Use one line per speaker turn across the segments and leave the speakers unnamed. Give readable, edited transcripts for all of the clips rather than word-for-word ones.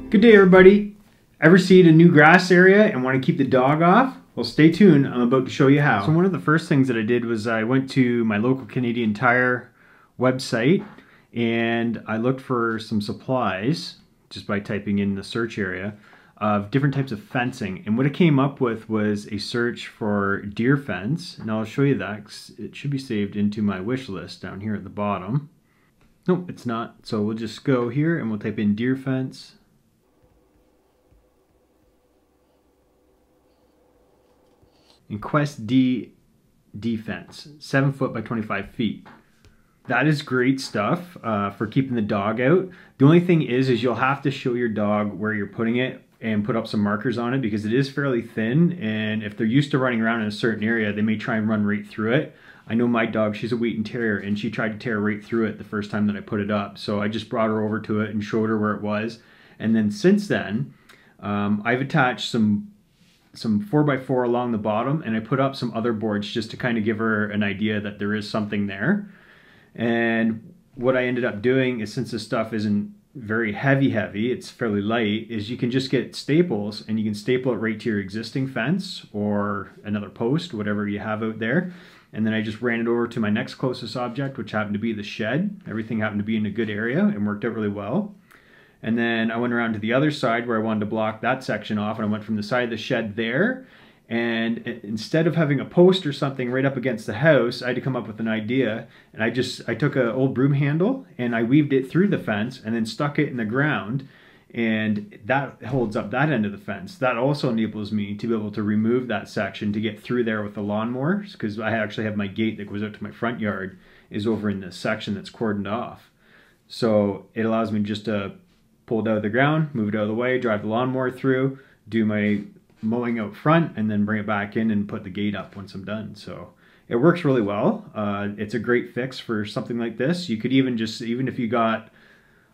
Good day, everybody. Ever seed a new grass area and want to keep the dog off? Well, stay tuned. I'm about to show you how. So one of the first things that I did was I went to my local Canadian Tire website and I looked for some supplies just by typing in the search area of different types of fencing. And what it came up with was a search for deer fence. And I'll show you that. It should be saved into my wish list down here at the bottom. Nope, it's not. So we'll just go here and we'll type in deer fence. And Quest D defense, 7 foot by 25 feet. That is great stuff for keeping the dog out. The only thing is you'll have to show your dog where you're putting it and put up some markers on it because it is fairly thin, and if they're used to running around in a certain area, they may try and run right through it. I know my dog, she's a Wheaten Terrier, and she tried to tear right through it the first time that I put it up. So I just brought her over to it and showed her where it was. And then since then, I've attached some 4x4 along the bottom, and I put up some other boards just to kind of give her an idea that there is something there. And what I ended up doing is, since this stuff isn't very heavy, it's fairly light, is you can just get staples and you can staple it right to your existing fence or another post, whatever you have out there. And then I just ran it over to my next closest object, which happened to be the shed. Everything happened to be in a good area and worked out really well. And then I went around to the other side where I wanted to block that section off, and I went from the side of the shed there. And instead of having a post or something right up against the house, I had to come up with an idea. And I took an old broom handle and I weaved it through the fence and then stuck it in the ground. And that holds up that end of the fence. That also enables me to be able to remove that section to get through there with the lawnmowers, because I actually have my gate that goes out to my front yard is over in this section that's cordoned off. So it allows me just to pull it out of the ground, move it out of the way, drive the lawnmower through, do my mowing out front, and then bring it back in and put the gate up once I'm done. So it works really well. It's a great fix for something like this. You could even if you got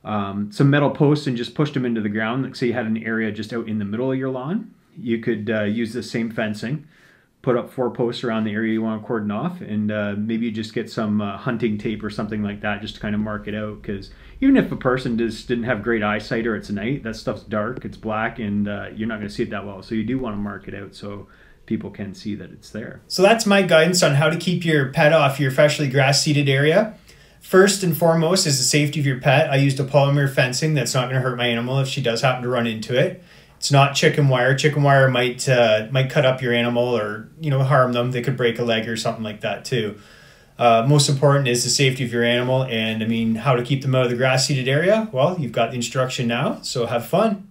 some metal posts and just pushed them into the ground, like say you had an area just out in the middle of your lawn, you could use the same fencing, put up 4 posts around the area you want to cordon off, and maybe you just get some hunting tape or something like that just to kind of mark it out, because even if a person just didn't have great eyesight or it's night, that stuff's dark, it's black, and you're not going to see it that well. So you do want to mark it out so people can see that it's there.
So that's my guidance on how to keep your pet off your freshly grass seeded area. First and foremost is the safety of your pet. I used a polymer fencing that's not going to hurt my animal if she does happen to run into it. It's not chicken wire. Chicken wire might cut up your animal or harm them. They could break a leg or something like that too. Most important is the safety of your animal, and I mean, how to keep them out of the grass seeded area. Well, you've got the instruction now, so have fun.